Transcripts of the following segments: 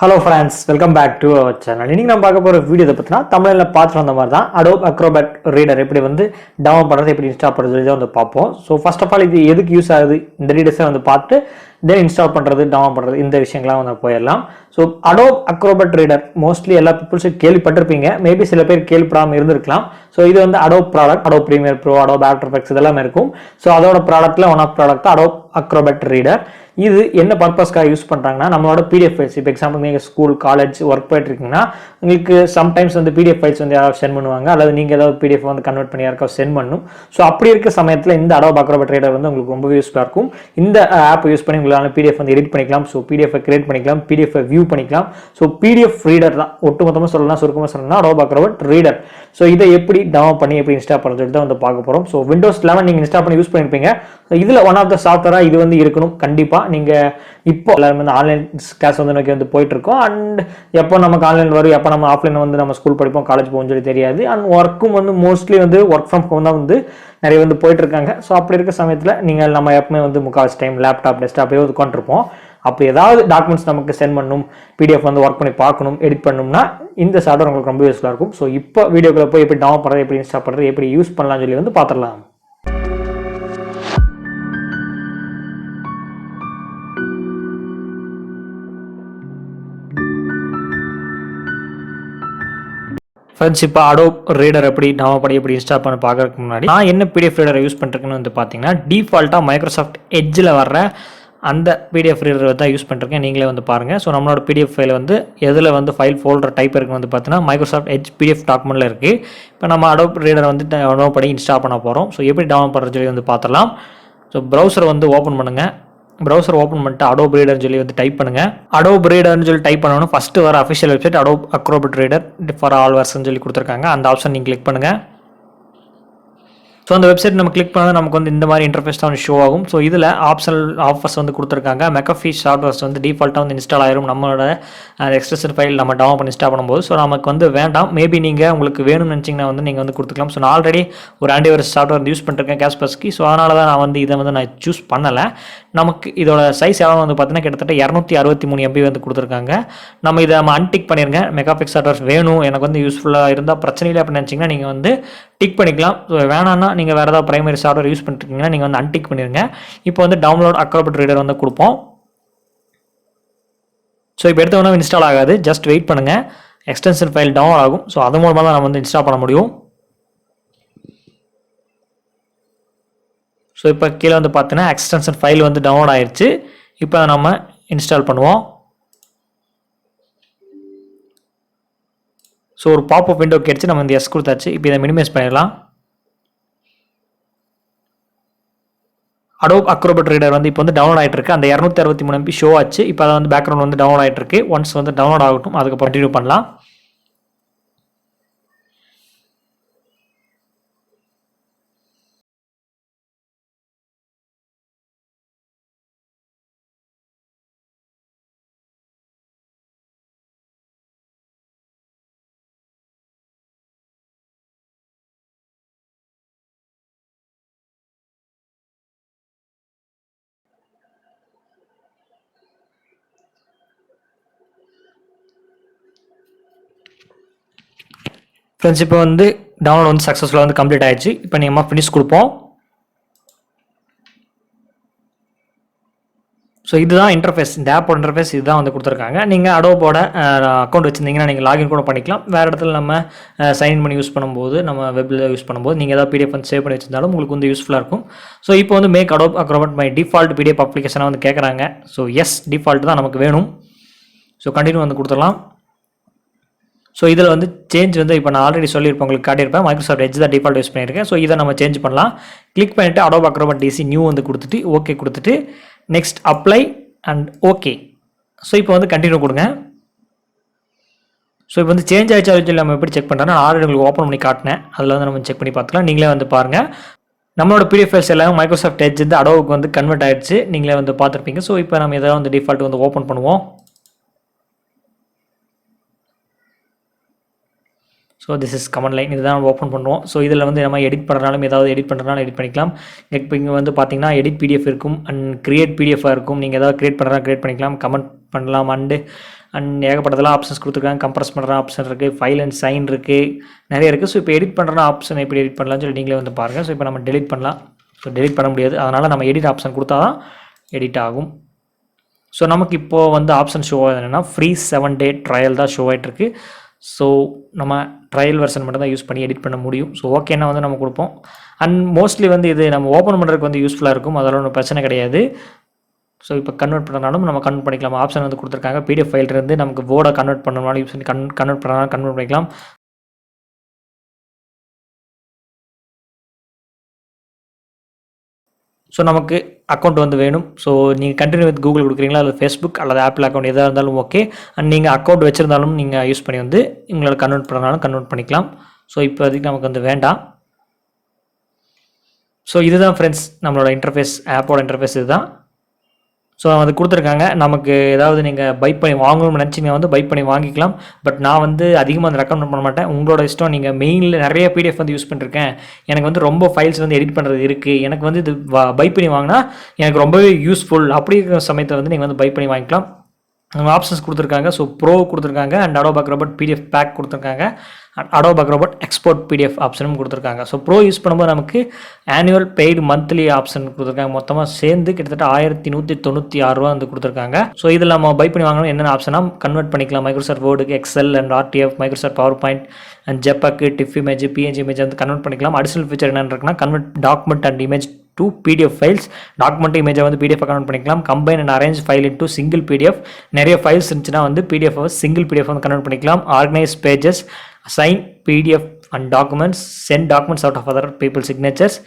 Hello friends, welcome back to our channel. இன்னைக்கு நம்ம பார்க்க போற வீடியோ பத்தினா தமிழ்ல பார்த்து வந்த மாதிரி தான் Adobe Acrobat Reader எப்படி வந்து டவுன்லோட் பண்றது எப்படி இன்ஸ்டால் பண்றது வந்து பார்ப்போம். ஸோ ஃபர்ஸ்ட் ஆஃப் ஆல் இது எதுக்கு யூஸ் ஆகுது இந்த ரீடர்ஸை வந்து பார்த்து தென் இன்ஸ்டால் பண்றது டவுன்லோட் பண்றது இந்த விஷயங்கள்லாம் வந்து போயிடலாம். So Adobe Acrobat Reader mostly எல்லா பீப்புள்ஸும் கேள்விப்பட்டிருப்பீங்க, மேபி சில பேர் கேள்விப்படாமல் இருந்திருக்கலாம். ஸோ இது வந்து Adobe product, Adobe Premiere Pro, Adobe After Effects இதெல்லாமே இருக்கும். ஸோ அதோட ப்ராடக்ட்ல one of product Adobe Acrobat Reader. இது என்ன பர்பஸ்க்காக யூஸ் பண்ணுறாங்கன்னா நம்மளோட பிடிஎஃப் ஃபைல்ஸ், இப்போ எக்ஸாம்பிள் நீங்கள் ஸ்கூல் காலேஜ் ஒர்க் போயிட்டு இருக்கீங்கன்னா உங்களுக்கு சம்டைம்ஸ் வந்து பிடிஎஃப் ஃபைல்ஸ் வந்து யாராவது சென்ட் பண்ணுவாங்க, அல்லது நீங்கள் ஏதாவது பிடிஎஃப் வந்து கன்வெர்ட் பண்ணி யாருக்காவது சென்ட் பண்ணணும். ஸோ அப்படி இருக்க சமயத்தில் இந்த Adobe Acrobat Reader வந்து உங்களுக்கு ரொம்ப யூஸ்ஃபுல்லாக இருக்கும். இந்த ஆப் யூஸ் பண்ணி உங்களால் பிடிஎஃப் வந்து எடிட் பண்ணிக்கலாம், ஸோ பிடிஎஃப் கிரியேட் பண்ணிக்கலாம், பிடிஎஃப் வியூ பண்ணிக்கலாம். ஸோ பிடிஎஃப் ரீடர் தான் ஒட்டுமொத்தமாக சொல்லலாம், சுருக்கமாக சொல்லணும்னா Adobe Acrobat Reader. ஸோ இதை எப்படி டவுன்லோட் பண்ணி எப்படி இன்ஸ்டால் பண்ணுறது தான் வந்து பார்க்க போகிறோம். ஸோ Windows 11 நீங்கள் இன்ஸ்டால் பண்ணி யூஸ் பண்ணியிருப்பீங்க. இதில் ஒன் ஆஃப் த சாஃப்ட்வேராக இது வந்து இருக்கணும் கண்டிப்பாக. நீங்கள் இப்போ எல்லாருமே வந்து ஆன்லைன் கிளாஸ் வந்து நோக்கி வந்து போயிட்டு இருக்கோம். அண்ட் எப்போ நமக்கு ஆன்லைன் வரும், எப்போ நம்ம ஆஃப்லைன் வந்து நம்ம ஸ்கூல் படிப்போம், காலேஜ் போகும் சொல்லி தெரியாது. அண்ட் ஒர்க்கும் வந்து மோஸ்ட்லி வந்து ஒர்க் ஃப்ரம் ஹோம் தான் வந்து நிறைய வந்து போயிட்டு இருக்காங்க. ஸோ அப்படி இருக்க சமயத்தில் நீங்கள் நம்ம எப்பவுமே வந்து முக்கால்வாசி டைம் லேப்டாப் டெஸ்க்டாப்பே வந்து உட்காந்துருப்போம். அப்படி ஏதாவது டாக்குமெண்ட்ஸ் நமக்கு சென்ட் பண்ணணும், பிடிஎஃப் வந்து ஒர்க் பண்ணி பார்க்கணும், எடிட் பண்ணணும்னா இந்த சாஃப்ட்வேர் உங்களுக்கு ரொம்ப யூஸ்ஃபுல்லாக இருக்கும். ஸோ இப்போ வீடியோக்குள்ள போய் எப்படி டவுன்லோட் பண்ணுறது, எப்படி இன்ஸ்டால் பண்ணுறது, எப்படி யூஸ் பண்ணலாம்னு சொல்லி வந்து பார்த்துடலாம். ஃப்ரெண்ட்ஸ், இப்போ Adobe Reader எப்படி டவுன்லோட் பண்ணி எப்படி இன்ஸ்டால் பண்ணி பார்க்கறதுக்கு முன்னாடி நான் என்ன பிடிஎஃப் ரீடரை யூஸ் பண்ணிருக்கேன்னு வந்து பார்த்தீங்கன்னா டிஃபால்ட்டாக மைக்ரோசாஃப்ட் எட்ஜில் வர்ற அந்த பிடிஎஃப் ரீடர் தான் யூஸ் பண்ணிருக்கேன். நீங்களே வந்து பாருங்கள். ஸோ நம்மளோட பிடிஎஃப் ஃபைல் வந்து எதில் வந்து ஃபைல் ஃபோல்டர் டைப் இருக்குன்னு வந்து பார்த்தீங்கன்னா மைக்ரோசாஃப்ட் எட்ஜ் பிடிஎஃப் டாக்குமெண்ட்டில் இருக்குது. இப்போ நம்ம Adobe Reader வந்து டவுன்லோட் பண்ணி இன்ஸ்டால் பண்ண போகிறோம். ஸோ எப்படி டவுன்லோட் பண்ணுறது சொல்லி வந்து பார்த்துடலாம். ஸோ ப்ரௌசர் வந்து ஓப்பன் பண்ணுங்கள். ப்ரௌசர் ஓப்பன் பண்ணிட்டு Adobe Reader சொல்லி வந்து டைப் பண்ணுங்க. Adobe Reader சொல்லி டைப் பண்ணணும். ஃபர்ஸ்ட் வர official website Adobe Acrobat Reader for all version சொல்லி கொடுத்துருக்காங்க. அந்த ஆப்ஷன் நீங்கள் கிளிக் பண்ணுங்க. ஸோ அந்த வெப்சைட் நம்ம கிளிக் பண்ணால் நமக்கு வந்து இந்த மாதிரி இன்டர்ஃபேஸ் தான் ஷோ ஆகும். ஸோ இதில் ஆப்ஷனல் ஆஃபர்ஸ் வந்து கொடுத்துருக்காங்க. மெக்கஃபி சாஃப்ட்வேர்ஸ் வந்து டிஃபால்ட்டாக வந்து இன்ஸ்டால் ஆயிரும் நம்மளோட எக்ஸ்டென்ஷன் ஃபைல் நம்ம டவுன்லோட் பண்ணி இன்ஸ்டால் பண்ணும்போது. ஸோ நமக்கு வந்து வேண்டாம், மேபி நீங்கள் உங்களுக்கு வேணும்னு நினச்சிங்கன்னா வந்து நீங்கள் வந்து கொடுத்துக்கலாம். ஸோ நான் ஆல்ரெடி ஒரு ஆன்டிவைரஸ் சாஃப்ட்வேர் வந்து யூஸ் பண்ணிருக்கேன் கேஸ்பர்ஸ்க்கு. ஸோ அதனால தான் நான் வந்து இதை வந்து நான் சூஸ் பண்ணலை. நமக்கு இதோட சைஸ் எவ்வளோ வந்து பார்த்தீங்கன்னா கிட்டத்தட்ட 263 MB வந்து கொடுத்துருக்காங்க. நம்ம இதை நம்ம அன்டிக் பண்ணிருங்க. மெகாபிக் சாஃப்ட்வேர்ஸ் வேணும் எனக்கு வந்து யூஸ்ஃபுல்லாக இருந்தால் பிரச்சனை இல்லை அப்படின்னு நினச்சிங்கன்னா நீங்கள் வந்து டிக் பண்ணிக்கலாம். ஸோ வேணான்னா நீங்கள் வேறு ஏதாவது பிரைமரி சாஃப்ட்வேர் யூஸ் பண்ணிருக்கீங்கன்னா நீங்கள் வந்து அன்டிக் பண்ணிடுங்க. இப்போ வந்து டவுன்லோட் Acrobat Reader வந்து கொடுப்போம். ஸோ இப்போ எடுத்தவொன்னே இன்ஸ்டால் ஆகாது, ஜஸ்ட் வெயிட் பண்ணுங்கள். எக்ஸ்டென்ஷன் ஃபைல் டவுன்லோட் ஆகும். ஸோ அது மூலமாக தான் நம்ம வந்து இன்ஸ்டால் பண்ண முடியும். ஸோ இப்போ கீழே வந்து பார்த்தீங்கன்னா எக்ஸ்டென்ஷன் ஃபைல் வந்து டவுன்லோட் ஆயிடுச்சு. இப்போ நம்ம இன்ஸ்டால் பண்ணுவோம். ஸோ ஒரு பாப்அப் விண்டோ கிடைச்சி நம்ம இந்த எஸ் கொடுத்தாச்சு. இப்போ இதை மினிமைஸ் பண்ணிடலாம். Adobe Acrobat Reader வந்து இப்போ வந்து டவுன்லோட் ஆகிட்டு இருக்கு. அந்த 263 MB ஷோ ஆச்சு. இப்போ அதை வந்து பேக்ரவுண்ட் வந்து டவுன்லோட் ஆகிட்டு இருக்கு. ஒன்ஸ் வந்து டவுன்லோட் ஆகட்டும், அதுக்கப்புறம் கண்டினியூ பண்ணலாம். ஃப்ரெண்ட்ஸ், இப்போ வந்து டவுன்லோட் வந்து சக்ஸஸ்ஃபுல்லாக வந்து கம்ப்ளீட் ஆயிடுச்சு. இப்போ நீங்கள் ஃபினிஷ் கொடுப்போம். ஸோ இதுதான் இன்டர்ஃபேஸ், இந்த ஆப்போட இன்டர்ஃபேஸ் இதுதான் வந்து கொடுத்துருக்காங்க. நீங்கள் அடோபோட அக்கௌண்ட் வச்சுருந்தீங்கன்னா நீங்கள் லாகின் கூட பண்ணிக்கலாம். வேறு இடத்துல நம்ம சைன் பண்ணி யூஸ் பண்ணும்போது, நம்ம வெப்பில் யூஸ் பண்ணும்போது நீங்கள் ஏதாவது பிடிஎஃப் வந்து சேவ் பண்ணி வச்சிருந்தாலும் உங்களுக்கு வந்து யூஸ்ஃபுல்லாக இருக்கும். ஸோ இப்போ வந்து make Adobe Acrobat my default PDF அப்ளிகேஷனாக வந்து கேட்குறாங்க. ஸோ எஸ், டிஃபால்ட் தான் நமக்கு வேணும். ஸோ கண்டினியூ வந்து கொடுத்துடலாம். ஸோ இதில் வந்து சேஞ்ச் வந்து இப்போ நான் ஆல்ரெடி சொல்லியிருப்பேன், உங்களுக்கு காட்டியிருப்பேன். மைக்ரோசாஃப்ட் எட்ஜ் தான் டிஃபால்ட் யூஸ் பண்ணியிருக்கேன். ஸோ இதை நம்ம சேஞ்ச் பண்ணலாம். கிளிக் பண்ணிவிட்டு Adobe Acrobat DC நியூ வந்து கொடுத்துட்டு ஓகே கொடுத்துட்டு next apply and okay. So இப்போ வந்து கண்டினியூ கொடுங்க. ஸோ இப்போ வந்து சேஞ்ச் ஆயிடுச்சு சொல்லி நம்ம எப்படி செக் பண்ணுறோன்னா ஆல்ரெடி உங்களுக்கு ஓப்பன் பண்ணி காட்டினேன். அதில் வந்து நம்ம செக் பண்ணி பார்த்துக்கலாம். நீங்களே வந்து பாருங்கள், நம்மளோட பிடிஎஃப் ஃபைல்ஸ் எல்லாம் மைக்ரோசாஃப்ட் எட்ஜ் வந்து Adobeக்கு வந்து கன்வெர்ட் ஆயிடுச்சு. நீங்களே வந்து பார்த்துருப்பீங்க. ஸோ இப்போ நம்ம எதாவது வந்து டிஃபால்ட் வந்து ஓப்பன் பண்ணுவோம். So this is comment line. இதுதான் நம்ம ஓப்பன் பண்ணுவோம். ஸோ இதில் வந்து நம்ம எடிட் பண்ணுறனாலும் ஏதாவது எடிட் பண்ணுறனாலும் எடிட் பண்ணிக்கலாம். இப்போ இங்கே வந்து பார்த்தீங்கன்னா எடிட் பிடிஎஃப் இருக்கும் அண்ட் கிரியேட் பிடிஎஃபாக இருக்கும். நீங்கள் ஏதாவது கிரியேட் பண்ணுறதா கிரியேட் பண்ணிக்கலாம், கமெண்ட் பண்ணலாம். அண்ட் ஏகப்பட்டதெல்லாம் ஆப்ஷன்ஸ் கொடுத்துருக்காங்க. கம்ப்ரஸ் பண்ணுற ஆப்ஷன் இருக்குது, ஃபைல் அண்ட் சைன் இருக்குது, நிறைய இருக்குது. ஸோ இப்போ எடிட் பண்ணுற ஆப்ஷன் எப்படி எடிட் பண்ணலாம்னு சொல்லி நீங்களே வந்து பாருங்கள். ஸோ இப்போ நம்ம டெலிட் பண்ணலாம். ஸோ டெலிட் பண்ண முடியாது, அதனால் நம்ம எடிட் ஆப்ஷன் கொடுத்தா தான் எடிட் ஆகும். ஸோ நமக்கு இப்போது வந்து ஆப்ஷன் ஷோ ஆகுது என்னென்னா ஃப்ரீ 7 day ட்ரையல் தான் ஷோ ஆகிட்டுருக்கு. ஸோ நம்ம ட்ரையல் வெர்ஷன் மட்டும் தான் யூஸ் பண்ணி எடிட் பண்ண முடியும். ஸோ ஓகேன்னா வந்து நம்ம கொடுப்போம். அண்ட் மோஸ்ட்லி வந்து இது நம்ம ஓப்பன் பண்ணுறதுக்கு வந்து யூஸ்ஃபுல்லாக இருக்கும், அதெல்லாம் ஒன்றும் பிரச்சனை கிடையாது. ஸோ இப்போ கன்வெர்ட் பண்ணனாலும் நம்ம கன்வெர்ட் பண்ணிக்கலாம். ஆப்ஷன் வந்து கொடுத்துருக்காங்க. பிடிஎஃப் ஃபைல்லேருந்து நமக்கு வேர்டை கன்வெர்ட் பண்ணணும்னாலும் யூஸ் பண்ணி கன்வெர்ட் பண்ணனாலும் கன்வெர்ட் பண்ணிக்கலாம். ஸோ நமக்கு அக்கௌண்ட் வந்து வேணும். ஸோ நீங்கள் கண்டினியூ வித் கூகுள் கொடுக்குறீங்களா, அல்லது ஃபேஸ்புக் அல்லது ஆப்பிள் அக்கௌண்ட் எதாக இருந்தாலும் ஓகே. அண்ட் நீங்கள் அக்கௌண்ட் வச்சுருந்தாலும் நீங்கள் யூஸ் பண்ணி வந்து உங்களோட கன்வெர்ட் பண்ணனாலும் கன்வெர்ட் பண்ணிக்கலாம். ஸோ இப்போதைக்கு நமக்கு வந்து வேண்டாம். ஸோ இதுதான் ஃப்ரெண்ட்ஸ் நம்மளோட இன்டர்ஃபேஸ், ஆப்போட இன்டர்ஃபேஸ் இதுதான். ஸோ அது கொடுத்துருக்காங்க. நமக்கு ஏதாவது நீங்கள் பை பண்ணி வாங்கணும்னு நினச்சிங்கன்னா வந்து பை பண்ணி வாங்கிக்கலாம். பட் நான் வந்து அதிகமாக வந்து ரெக்கமெண்ட் பண்ண மாட்டேன். உங்களோட இஷ்டம். நீங்கள் மெயினில் நிறைய பிடிஎஃப் வந்து யூஸ் பண்ணிருக்கேன், எனக்கு வந்து ரொம்ப ஃபைல்ஸ் வந்து எடிட் பண்ணுறது இருக்குது, எனக்கு வந்து இது பை பண்ணி வாங்கினா எனக்கு ரொம்பவே யூஸ்ஃபுல் அப்படிங்கிற சமயத்தில் வந்து நீங்கள் வந்து பை பண்ணி வாங்கிக்கலாம். ஆப்ஷன்ஸ் கொடுத்துருக்காங்க. ஸோ ப்ரோ கொடுத்துருக்காங்க and Adobe Acrobat PDF pack கொடுத்துருக்காங்க. Adobe Acrobat எக்ஸ்போர்ட் PDF ஆப்ஷனும் கொடுத்துருக்காங்க. ஸோ ப்ரோ யூஸ் பண்ணும்போது நமக்கு ஆனுவல் பெய்டு மந்த்லி ஆப்ஷன் கொடுத்துருக்காங்க. மொத்தமாக சேர்ந்து கிட்டத்தட்ட 1196 ரூபா வந்து கொடுத்துருக்காங்க. ஸோ இதில் நம்ம பை பண்ணி வாங்கணும் என்னென்ன ஆப்ஷனாக கன்வெர்ட் பண்ணிக்கலாம். மைக்ரோசாஃப்ட் வேர்டுக்கு Excel and RTF, Microsoft PowerPoint and ஜெப்பக்கு, டிஃப் இமேஜ், PNG இமேஜ் வந்து கன்வெர்ட் பண்ணிக்கலாம். அடிஷனல் ஃபீச்சர் என்னென்னு இருக்குன்னா convert document and image to PDF files. Document இமேஜை வந்து PDF கன்வெர்ட் பண்ணிக்கலாம். Combine and arrange file into single PDF. நிறைய files இருந்துச்சுன்னா வந்து PDF சிங்கிள் PDF வந்து கன்வெர்ட் பண்ணிக்கலாம். Organise pages, assign PDF and documents, send documents out of other people signatures,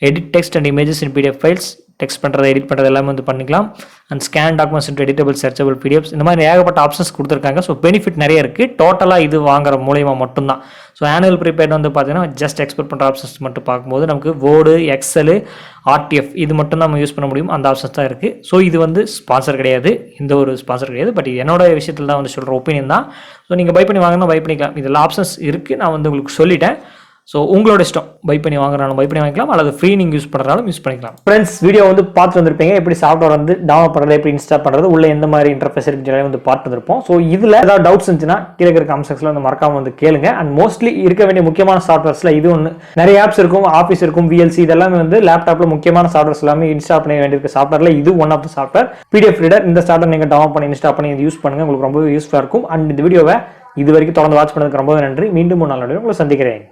edit text and images in PDF files. Text பண்ணுறது edit பண்ணுறது எல்லாமே வந்து பண்ணிக்கலாம். And scan documents into editable searchable PDFs. இந்த மாதிரி ஏகப்பட்ட ஆப்ஷன்ஸ் கொடுத்துருக்காங்க. ஸோ பெனிஃபிட் நிறைய இருக்குது. டோட்டலாக இது வாங்குற மூலியமாக மட்டும்தான். ஸோ ஆனுவல் ப்ரீபெய்ட் வந்து பார்த்தீங்கன்னா ஜஸ்ட் எக்ஸ்போர்ட் பண்ணுற ஆப்ஷன்ஸ் மட்டும் பார்க்கும்போது நமக்கு வேர்டு, எக்ஸல், RTF இது மட்டும் தான் நம்ம யூஸ் பண்ண முடியும். அந்த ஆப்ஷன்ஸ் தான் இருக்குது. ஸோ இது வந்து ஸ்பான்சர் கிடையாது, இந்த ஒரு ஸ்பான்சர் கிடையாது. பட் என்னோட விஷயத்தில் தான் வந்து சொல்கிற ஒப்பீனியன் தான். ஸோ நீங்கள் பை பண்ணி வாங்கினா பை பண்ணிக்கலாம். இதில் ஆப்ஷன்ஸ் இருக்குது, நான் வந்து உங்களுக்கு சொல்லிட்டேன். ஸோ உங்களோட இஷ்டம். பை பண்ணி வாங்குறாலும் பை பண்ணி வாங்கிக்கலாம், அல்லது ஃப்ரீ நீங்கள் யூஸ் பண்ணுறாலும் யூஸ் பண்ணிக்கலாம். ஃப்ரெண்ட்ஸ், வீடியோ வந்து பார்த்து வந்திருப்பீங்க. எப்படி சாஃப்ட்வேர் வந்து டவுன்லோட் பண்ணுறது, எப்படி இன்ஸ்டால் பண்ணுறது, உள்ள எந்த மாதிரி இன்டர்ஃபேஸ் இருக்குன்னு வந்து பார்த்து வந்திருப்போம். ஸோ இதில் ஏதாவது டவுட்ஸ் இருந்துச்சுன்னா கீழே இருக்கிற கமெண்ட் செக்ஷனில் வந்து மறக்காம வந்து கேளுங்க. அண்ட் மோஸ்ட்லி இருக்க வேண்டிய முக்கியமான சாஃப்ட்வேர்ஸில் இது ஒன்று. நிறைய ஆப்ஸ் இருக்கும், ஆஃபீஸ் இருக்கும், VLC இதெல்லாமே வந்து லேப்டாப்பில் முக்கியமான சாஃப்ட்வேர்ஸ் எல்லாமே இன்ஸ்டால் பண்ண வேண்டியிருக்க சாஃப்ட்வேரில் இது one of the software. PDF reader. இந்த சாஃப்ட்வேர் நீங்கள் டவுன்லோட் பண்ணி இன்ஸ்டால் பண்ணி யூஸ் பண்ணுங்கள், உங்களுக்கு ரொம்ப யூஸ்ஃபுல்லாக இருக்கும். அண்ட் இந்த வீடியோவை இது வரைக்கும் தொடர்ந்து வாட்ச் பண்ணதுக்கு ரொம்ப நன்றி. மீண்டும் ஒரு நாள் உங்களை சந்திக்கிறேன்.